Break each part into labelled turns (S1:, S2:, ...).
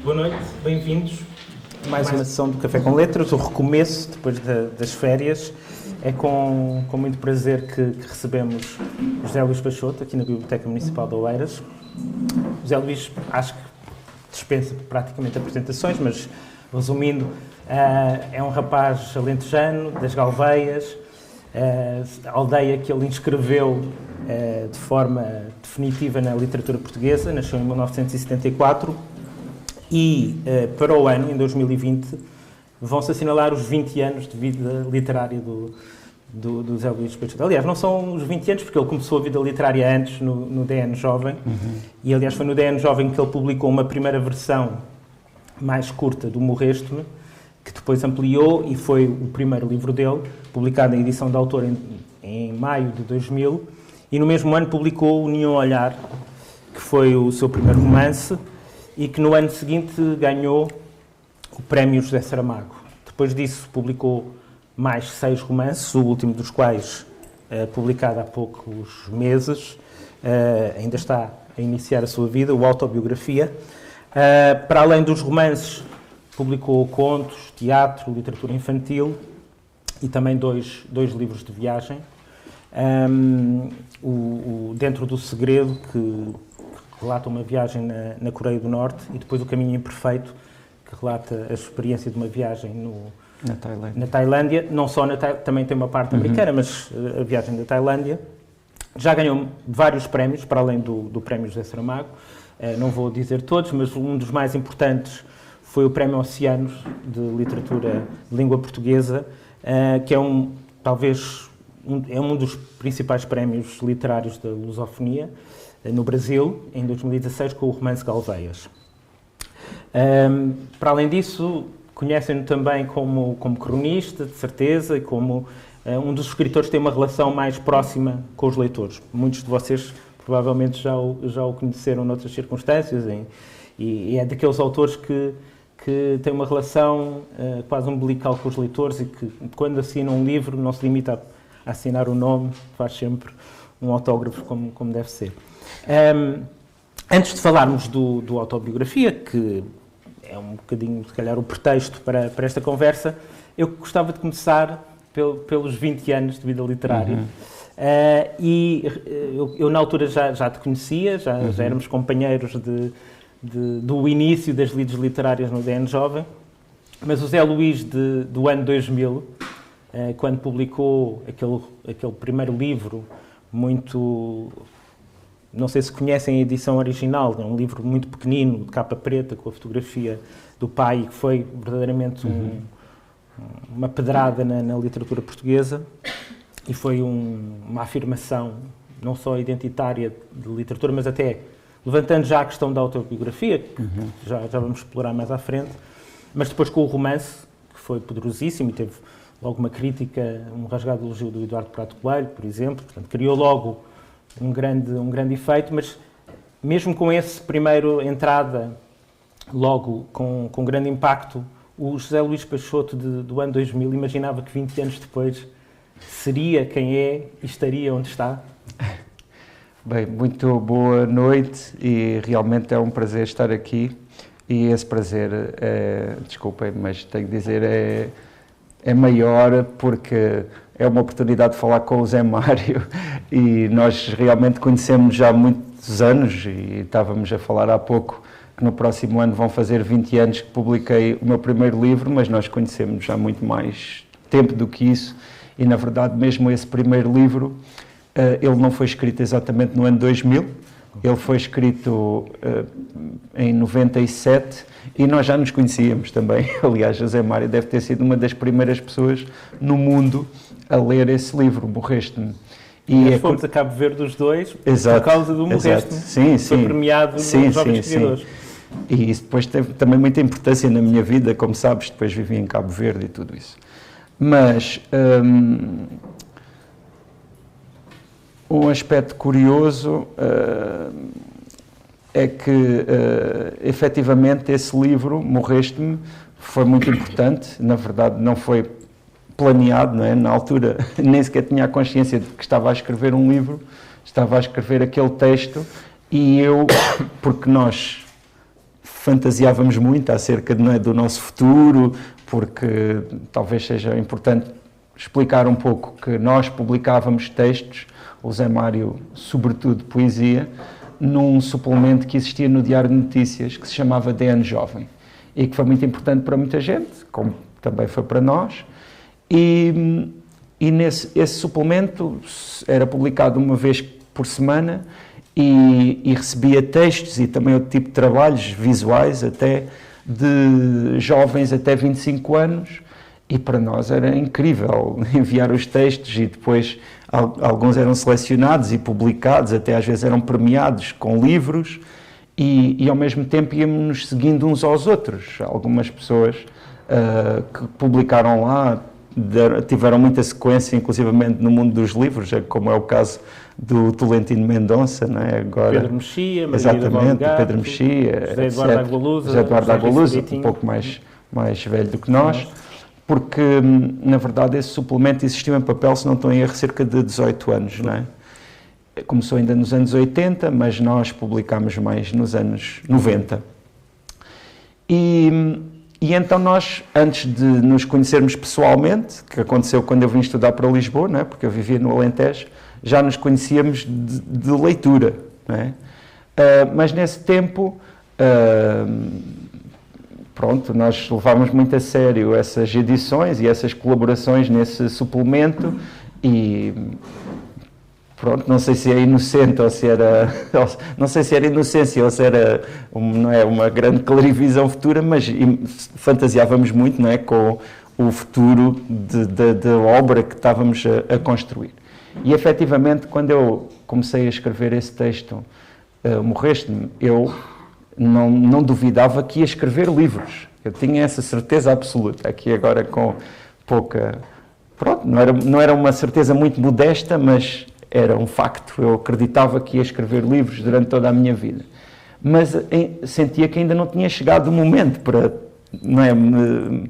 S1: Boa noite, bem-vindos a mais uma sessão do Café com Letras, o recomeço depois das férias. É com muito prazer que recebemos o José Luís Peixoto aqui na Biblioteca Municipal de Oeiras. O José Luís, acho que dispensa praticamente apresentações, mas resumindo, é um rapaz alentejano, das Galveias, a aldeia que ele inscreveu de forma definitiva na literatura portuguesa, nasceu em 1974 e para o ano, em 2020, vão-se assinalar os 20 anos de vida literária do José Luís Peixoto. Aliás, não são os 20 anos, porque ele começou a vida literária antes, no DN Jovem, e aliás foi no DN Jovem que ele publicou uma primeira versão mais curta do Morreste-me, que depois ampliou e foi o primeiro livro dele, publicado em edição de autor em maio de 2000, e no mesmo ano publicou o Nenhum Olhar, que foi o seu primeiro romance, e que no ano seguinte ganhou o Prémio José Saramago. Depois disso publicou mais 6 romances, o último dos quais publicado há poucos meses, ainda está a iniciar a sua vida, o Autobiografia. Para além dos romances, publicou contos, teatro, literatura infantil e também dois livros de viagem. O Dentro do Segredo, que relata uma viagem na Coreia do Norte, e depois O Caminho Imperfeito, que relata a experiência de uma viagem na Tailândia. Não só também tem uma parte americana, mas a viagem da Tailândia. Já ganhou vários prémios, para além do Prémio José Saramago. Não vou dizer todos, mas um dos mais importantes foi o Prémio Oceanos de Literatura de Língua Portuguesa, que é um dos principais prémios literários da lusofonia no Brasil, em 2016, com o romance Galveias. Para além disso, conhecem-no também como cronista, de certeza, e como um dos escritores que tem uma relação mais próxima com os leitores. Muitos de vocês provavelmente já o conheceram noutras circunstâncias, e é daqueles autores que têm uma relação quase umbilical com os leitores e que, quando assina um livro, não se limita a assinar o nome, faz sempre um autógrafo como deve ser. Antes de falarmos do Autobiografia, que é um bocadinho, se calhar, o pretexto para esta conversa, eu gostava de começar pelos 20 anos de vida literária. Eu na altura já te conhecia, já éramos companheiros do início das lides literárias no DN Jovem, mas o Zé Luís do ano 2000, quando publicou aquele primeiro livro, não sei se conhecem a edição original, é um livro muito pequenino, de capa preta, com a fotografia do pai, que foi verdadeiramente uma pedrada na literatura portuguesa, e foi uma afirmação não só identitária de literatura, mas até levantando já a questão da autobiografia, que já vamos explorar mais à frente, mas depois com o romance, que foi poderosíssimo e teve logo uma crítica, um rasgado elogio do Eduardo Prato Coelho, por exemplo, portanto, criou logo um grande efeito, mas mesmo com esse primeiro entrada, logo com grande impacto, o José Luís Peixoto do ano 2000 imaginava que 20 anos depois seria quem é e estaria onde está?
S2: Bem, muito boa noite, e realmente é um prazer estar aqui, e esse prazer, desculpem, mas tenho que dizer, é maior porque é uma oportunidade de falar com o Zé Mário, e nós realmente conhecemos já há muitos anos, e estávamos a falar há pouco que no próximo ano vão fazer 20 anos que publiquei o meu primeiro livro, mas nós conhecemos já muito mais tempo do que isso, e na verdade mesmo esse primeiro livro, ele não foi escrito exatamente no ano 2000, ele foi escrito em 97, e nós já nos conhecíamos também. Aliás, José Mário deve ter sido uma das primeiras pessoas no mundo a ler esse livro, Morreste-me.
S1: E nós fomos a Cabo Verde os dois, por causa do Morreste-me.
S2: Sim, sim.
S1: Foi premiado nos Jovens Escritores.
S2: E isso depois teve também muita importância na minha vida, como sabes, depois vivi em Cabo Verde e tudo isso. Mas um aspecto curioso é que, efetivamente, esse livro, Morreste-me, foi muito importante. Na verdade, não foi planeado, não é? Na altura, nem sequer tinha a consciência de que estava a escrever um livro, estava a escrever aquele texto, e eu, porque nós fantasiávamos muito acerca não é, do nosso futuro, porque talvez seja importante explicar um pouco que nós publicávamos textos, o Zé Mário, sobretudo poesia, num suplemento que existia no Diário de Notícias, que se chamava DN Jovem, e que foi muito importante para muita gente, como também foi para nós, e esse suplemento era publicado uma vez por semana e recebia textos e também outro tipo de trabalhos visuais, até de jovens até 25 anos, e para nós era incrível enviar os textos e depois alguns eram selecionados e publicados, até às vezes eram premiados com livros e ao mesmo tempo íamos seguindo uns aos outros. Algumas pessoas que publicaram lá tiveram muita sequência, inclusivamente no mundo dos livros, como é o caso do Tolentino Mendonça, não é? Agora,
S1: Pedro Mexia,
S2: exatamente, Pedro Mexia,
S1: José Eduardo Agualusa,
S2: José Eduardo Agualusa, um pouco mais velho do que nós, porque, na verdade, esse suplemento existiu em papel, se não estou em erro, cerca de 18 anos, não é? Começou ainda nos anos 80, mas nós publicámos mais nos anos 90. E então nós, antes de nos conhecermos pessoalmente, que aconteceu quando eu vim estudar para Lisboa, não é? Porque eu vivia no Alentejo, já nos conhecíamos de leitura, não é? Mas nesse tempo, pronto, nós levávamos muito a sério essas edições e essas colaborações nesse suplemento e pronto, não sei se é inocente ou se era, não sei se era inocência ou se era não é, uma grande clarivisão futura, mas fantasiávamos muito, não é, com o futuro da obra que estávamos a construir. E efetivamente, quando eu comecei a escrever esse texto, Morreste-me, eu não duvidava que ia escrever livros. Eu tinha essa certeza absoluta. Aqui agora com pouca... Pronto, não era uma certeza muito modesta, mas era um facto. Eu acreditava que ia escrever livros durante toda a minha vida. Mas sentia que ainda não tinha chegado o momento para não é, me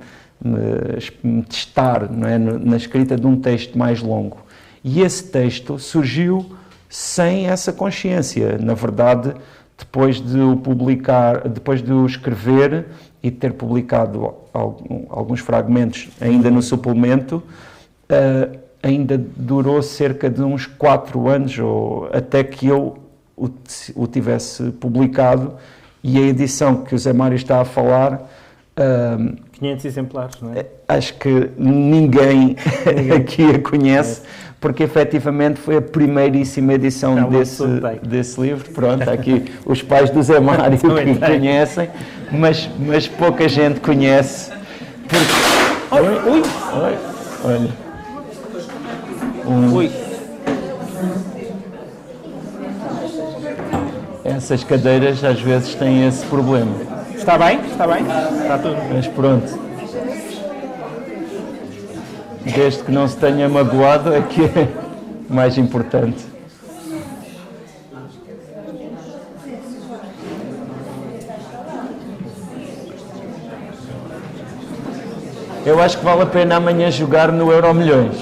S2: testar não é, na escrita de um texto mais longo. E esse texto surgiu sem essa consciência. Na verdade, depois de o publicar, depois de o escrever e de ter publicado alguns fragmentos ainda no suplemento, ainda durou cerca de uns 4 anos, ou até que eu o tivesse publicado, e a edição que o Zé Mário está a falar...
S1: 500 exemplares, não é?
S2: Acho que ninguém aqui a conhece, porque efetivamente foi a primeiríssima edição desse livro. Pronto, aqui os pais do Zé Mário que conhecem, mas pouca gente conhece. Porque... Olha. Essas cadeiras às vezes têm esse problema.
S1: Está bem? Está bem? Está tudo.
S2: Mas pronto. Desde que não se tenha magoado é que é mais importante. Eu acho que vale a pena amanhã jogar no Euromilhões,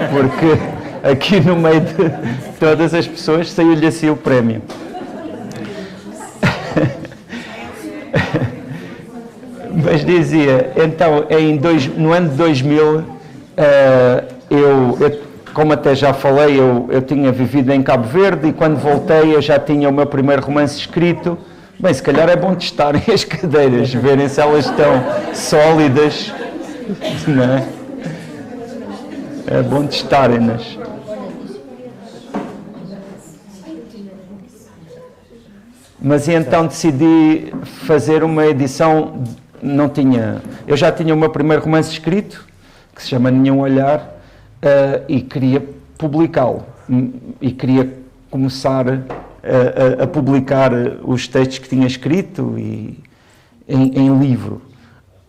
S2: porque aqui no meio de todas as pessoas saiu-lhe assim o prémio. Mas dizia, então, no ano de 2000, eu, como até já falei, eu tinha vivido em Cabo Verde e quando voltei eu já tinha o meu primeiro romance escrito. Bem, se calhar é bom testarem as cadeiras, verem se elas estão sólidas, não é? É bom testarem-nas. Mas então decidi fazer uma edição, eu já tinha o meu primeiro romance escrito, que se chama Nenhum Olhar, e queria publicá-lo, e queria começar a publicar os textos que tinha escrito em livro.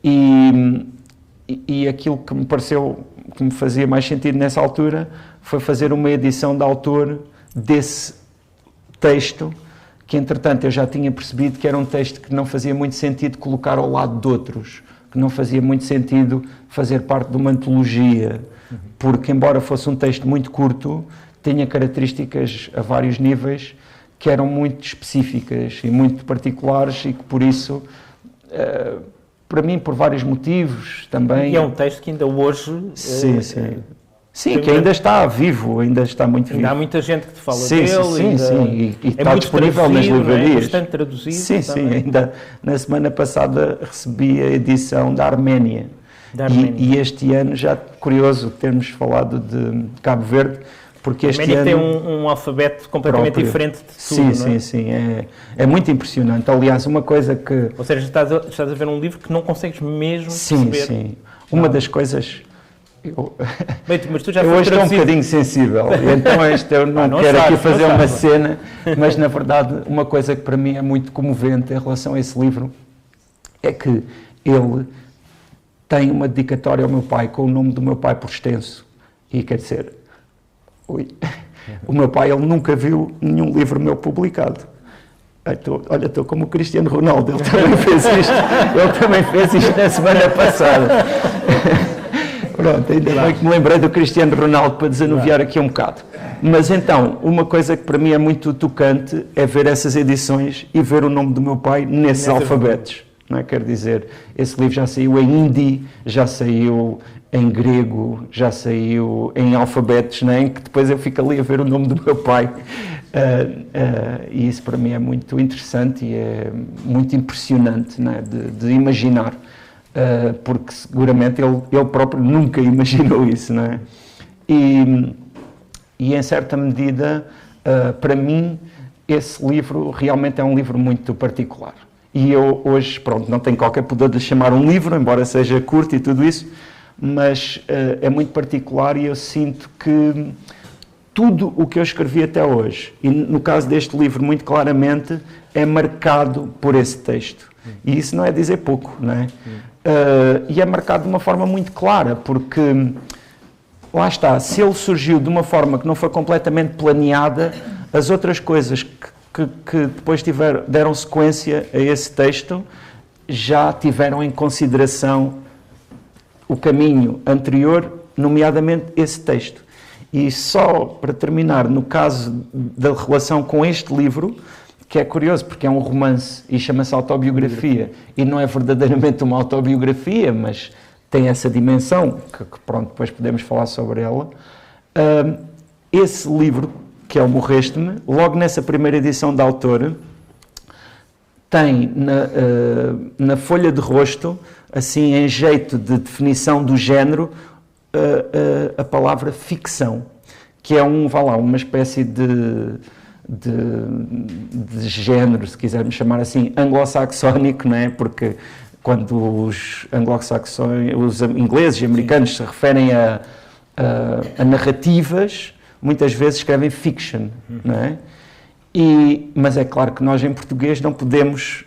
S2: E aquilo que me pareceu, que me fazia mais sentido nessa altura, foi fazer uma edição de autor desse texto, que entretanto eu já tinha percebido que era um texto que não fazia muito sentido colocar ao lado de outros, que não fazia muito sentido fazer parte de uma antologia, porque embora fosse um texto muito curto, tinha características a vários níveis que eram muito específicas e muito particulares e que por isso, para mim, por vários motivos também...
S1: E é um texto que ainda hoje...
S2: Sim, que ainda está vivo, ainda está muito vivo.
S1: Ainda há muita gente que te fala
S2: dele. Sim, e está disponível nas livrarias.
S1: É bastante traduzido.
S2: Sim, ainda na semana passada recebi a edição da Arménia. E este ano, já curioso termos falado de Cabo Verde, porque este ano...
S1: tem um alfabeto completamente diferente de tudo, não é?
S2: Sim, é muito impressionante. Aliás, uma coisa que...
S1: Ou seja, estás a ver um livro que não consegues mesmo perceber.
S2: Sim. Uma das coisas...
S1: Mas tu já
S2: eu hoje estou um bocadinho sensível, então eu não quero aqui fazer uma cena, mas na verdade uma coisa que para mim é muito comovente em relação a esse livro é que ele tem uma dedicatória ao meu pai, com o nome do meu pai por extenso, e quer dizer, o meu pai ele nunca viu nenhum livro meu publicado. Estou como o Cristiano Ronaldo, ele também fez isto na semana passada. Pronto, ainda bem que me lembrei do Cristiano Ronaldo para desanuviar aqui um bocado. Mas então, uma coisa que para mim é muito tocante é ver essas edições e ver o nome do meu pai nesses alfabetos. Não é? Quer dizer, esse livro já saiu em hindi, já saiu em grego, já saiu em alfabetos, não é? Em que depois eu fico ali a ver o nome do meu pai. E isso para mim é muito interessante e é muito impressionante, não é? de imaginar. Porque seguramente ele próprio nunca imaginou isso, não é? E em certa medida, para mim, esse livro realmente é um livro muito particular. E eu hoje, pronto, não tenho qualquer poder de chamar um livro, embora seja curto e tudo isso, mas é muito particular e eu sinto que tudo o que eu escrevi até hoje, e no caso deste livro muito claramente, é marcado por esse texto. E isso não é dizer pouco, não é? E é marcado de uma forma muito clara, porque, lá está, se ele surgiu de uma forma que não foi completamente planeada, as outras coisas que depois deram sequência a esse texto já tiveram em consideração o caminho anterior, nomeadamente esse texto. E só para terminar, no caso da relação com este livro, que é curioso porque é um romance e chama-se autobiografia e não é verdadeiramente uma autobiografia, mas tem essa dimensão, que pronto, depois podemos falar sobre ela. Esse livro, que é o Morreste-me, logo nessa primeira edição da autora, tem na folha de rosto, assim em jeito de definição do género, a palavra ficção, que é uma espécie de género, se quisermos chamar assim, anglo-saxónico, não é? Porque quando os anglo-saxónicos, os ingleses e americanos se referem a narrativas, muitas vezes escrevem fiction, não é? Mas é claro que nós em português não podemos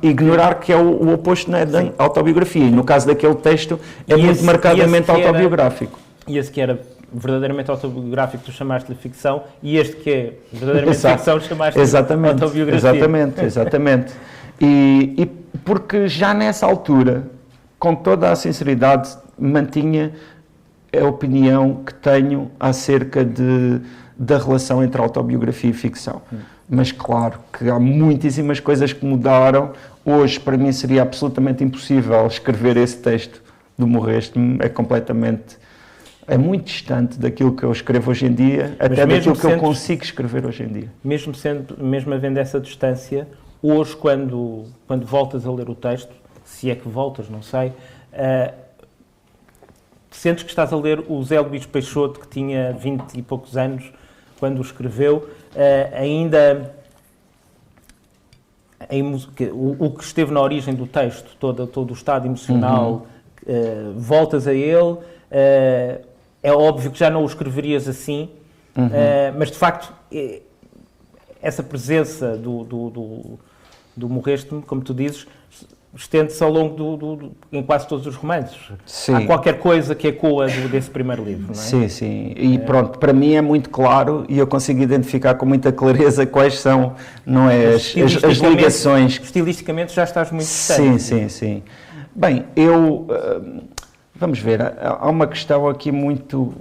S2: ignorar que é o oposto, não é, da autobiografia, e no caso daquele texto é muito marcadamente autobiográfico.
S1: E esse que era verdadeiramente autobiográfico, tu chamaste-lhe ficção, e este que é verdadeiramente ficção, chamaste-lhe autobiografia.
S2: Exatamente. E porque já nessa altura, com toda a sinceridade, mantinha a opinião que tenho acerca da relação entre autobiografia e ficção. Mas claro que há muitíssimas coisas que mudaram. Hoje, para mim, seria absolutamente impossível escrever esse texto do Morreste-me. É muito distante daquilo que eu escrevo hoje em dia, até daquilo que eu consigo escrever hoje em dia.
S1: Mesmo havendo essa distância, hoje, quando voltas a ler o texto, se é que voltas, não sei, sentes que estás a ler o Zé Luís Peixoto, que tinha 20 e poucos anos, quando o escreveu, ainda o que esteve na origem do texto, todo o estado emocional, voltas a ele, é óbvio que já não o escreverias assim, mas de facto essa presença do Morreste-me, como tu dizes, estende-se ao longo em quase todos os romances.
S2: Sim.
S1: Há qualquer coisa que ecoa desse primeiro livro, não é?
S2: Sim. E pronto, para mim é muito claro e eu consigo identificar com muita clareza quais são, não é, as ligações.
S1: Estilisticamente já estás muito distante.
S2: Sim. Bem, vamos ver, há uma questão aqui muito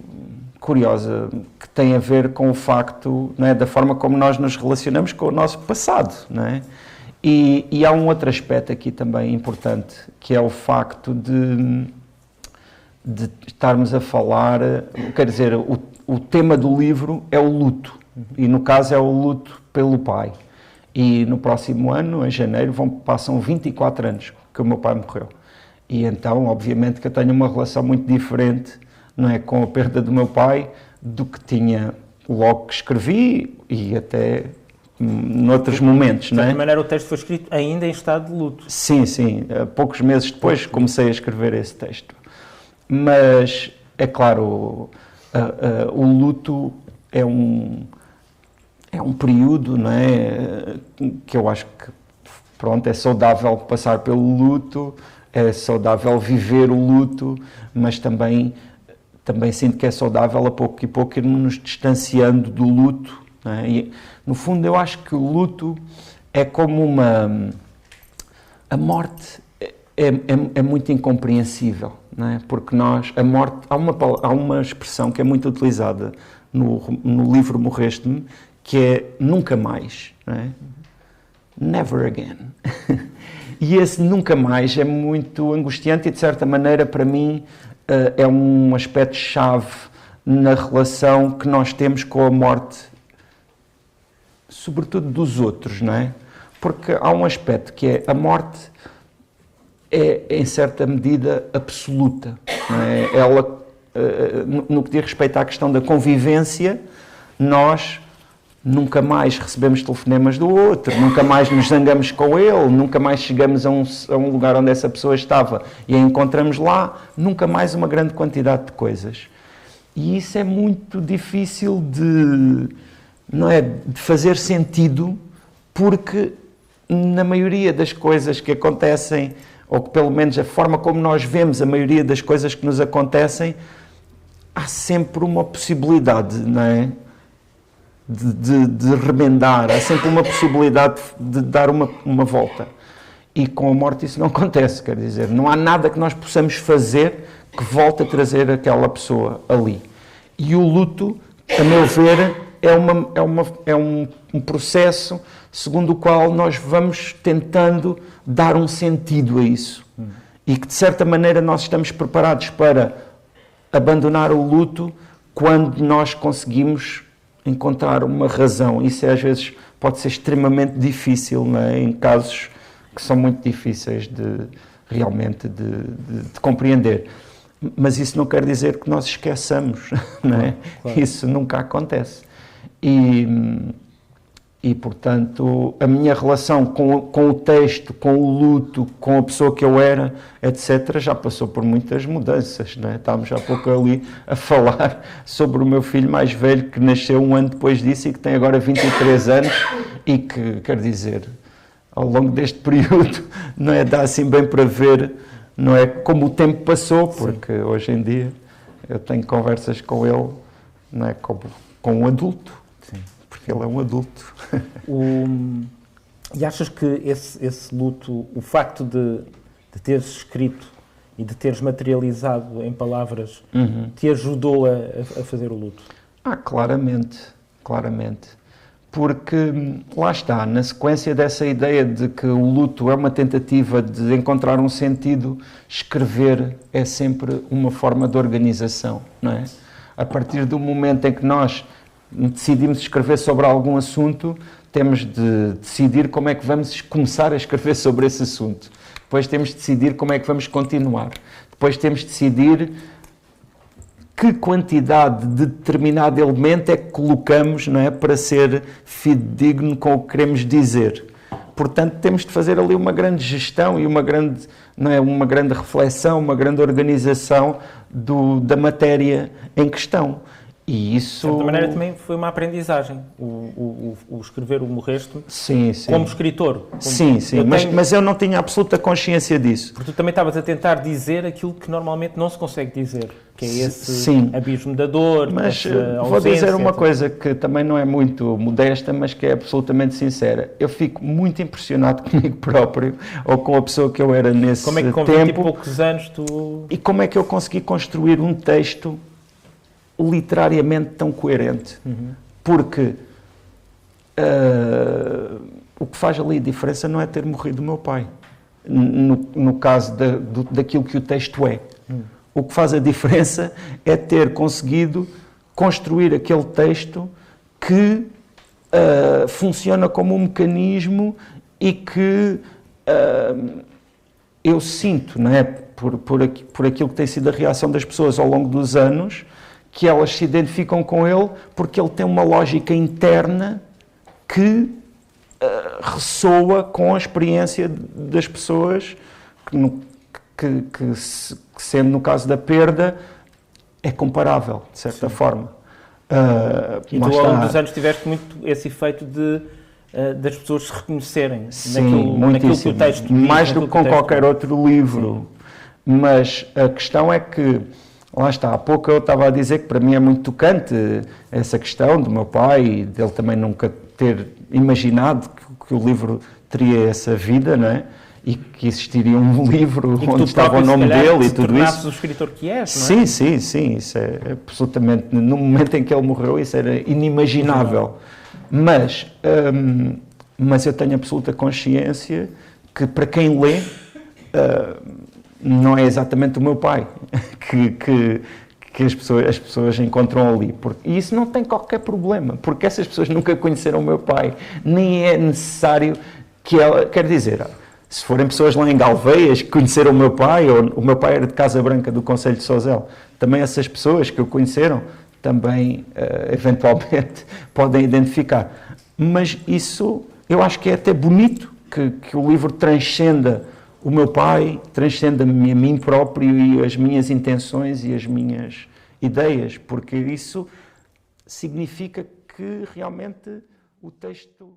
S2: curiosa, que tem a ver com o facto, não é, da forma como nós nos relacionamos com o nosso passado, não é? E há um outro aspecto aqui também importante, que é o facto de estarmos a falar, quer dizer, o tema do livro é o luto, e no caso é o luto pelo pai. E no próximo ano, em janeiro, passam 24 anos que o meu pai morreu. E então, obviamente, que eu tenho uma relação muito diferente, não é, com a perda do meu pai, do que tinha logo que escrevi e até noutros momentos, não é?
S1: De certa maneira, o texto foi escrito ainda em estado de luto.
S2: Sim, sim. Poucos meses depois comecei a escrever esse texto. Mas, é claro, o luto é um período, não é, que eu acho que, pronto, é saudável passar pelo luto, é saudável viver o luto, mas também sinto que é saudável a pouco e pouco irmos nos distanciando do luto, não é? E, no fundo, eu acho que o luto é como a morte é muito incompreensível, não é? Porque a morte, há uma expressão que é muito utilizada no livro Morreste-me, que é nunca mais, não é? Never again. E esse nunca mais é muito angustiante e, de certa maneira, para mim, é um aspecto-chave na relação que nós temos com a morte, sobretudo dos outros, não é? Porque há um aspecto que é a morte é, em certa medida, absoluta, não é? Ela, no que diz respeito à questão da convivência, nós nunca mais recebemos telefonemas do outro, nunca mais nos zangamos com ele, nunca mais chegamos a um lugar onde essa pessoa estava e a encontramos lá, nunca mais uma grande quantidade de coisas. E isso é muito difícil não é, de fazer sentido, porque na maioria das coisas que acontecem, ou que pelo menos a forma como nós vemos a maioria das coisas que nos acontecem, há sempre uma possibilidade, não é? De remendar, há sempre uma possibilidade de dar uma volta. E com a morte isso não acontece, quer dizer, não há nada que nós possamos fazer que volte a trazer aquela pessoa ali. E o luto, a meu ver, é um processo segundo o qual nós vamos tentando dar um sentido a isso. E que, de certa maneira, nós estamos preparados para abandonar o luto quando nós conseguimos encontrar uma razão. Isso às vezes pode ser extremamente difícil, não é? Em casos que são muito difíceis realmente de compreender. Mas isso não quer dizer que nós esqueçamos, não é? Claro. Isso nunca acontece. E, portanto, a minha relação com o texto, com o luto, com a pessoa que eu era, etc., já passou por muitas mudanças, não é? Estávamos há pouco ali a falar sobre o meu filho mais velho, que nasceu um ano depois disso e que tem agora 23 anos e que, quer dizer, ao longo deste período, não é, dá assim bem para ver, não é, como o tempo passou, porque sim, hoje em dia eu tenho conversas com ele, não é, com um adulto. Sim. Porque ele é um adulto.
S1: E achas que esse luto, o facto de teres escrito e de teres materializado em palavras, te ajudou a fazer o luto?
S2: Claramente, claramente. Porque lá está, na sequência dessa ideia de que o luto é uma tentativa de encontrar um sentido, escrever é sempre uma forma de organização, não é? A partir do momento em que nós decidimos escrever sobre algum assunto, temos de decidir como é que vamos começar a escrever sobre esse assunto. Depois temos de decidir como é que vamos continuar. Depois temos de decidir que quantidade de determinado elemento é que colocamos, não é, para ser fidedigno com o que queremos dizer. Portanto, temos de fazer ali uma grande gestão e uma grande reflexão, uma grande organização da matéria em questão. E isso...
S1: De certa maneira também foi uma aprendizagem, o escrever o Morreste-me,
S2: sim.
S1: Como escritor.
S2: Sim, mas eu não tinha absoluta consciência disso.
S1: Porque tu também estavas a tentar dizer aquilo que normalmente não se consegue dizer, que é esse abismo da dor,
S2: mas
S1: essa
S2: vou dizer uma coisa que também não é muito modesta, mas que é absolutamente sincera. Eu fico muito impressionado comigo próprio, ou com a pessoa que eu era nesse tempo.
S1: Como é que com 20 e poucos anos tu...
S2: E como é que eu consegui construir um texto literariamente tão coerente, porque o que faz ali a diferença não é ter morrido o meu pai, no caso daquilo que o texto é. O que faz a diferença é ter conseguido construir aquele texto que funciona como um mecanismo e que eu sinto, não é? Por aquilo que tem sido a reação das pessoas ao longo dos anos, que elas se identificam com ele porque ele tem uma lógica interna que ressoa com a experiência das pessoas, que sendo no caso da perda, é comparável, de certa forma.
S1: E tu, ao longo dos anos, tiveste muito esse efeito das pessoas se reconhecerem naquilo que o texto diz,
S2: mais do que com qualquer outro livro. Mas a questão é que, lá está, há pouco eu estava a dizer que para mim é muito tocante essa questão do meu pai e dele também nunca ter imaginado que o livro teria essa vida, não é? E que existiria um livro onde estava o nome dele e tudo isso.
S1: O escritor que és, não é?
S2: Sim, isso é absolutamente, no momento em que ele morreu, isso era inimaginável. Mas eu tenho absoluta consciência que para quem lê, não é exatamente o meu pai que as pessoas encontram ali. E isso não tem qualquer problema, porque essas pessoas nunca conheceram o meu pai, nem é necessário que ela... Quer dizer, se forem pessoas lá em Galveias que conheceram o meu pai, ou o meu pai era de Casa Branca do Concelho de Sozel, também essas pessoas que o conheceram, também, eventualmente, podem identificar. Mas isso, eu acho que é até bonito que o livro transcenda o meu pai, transcenda-me a mim próprio e as minhas intenções e as minhas ideias, porque isso significa que realmente o texto...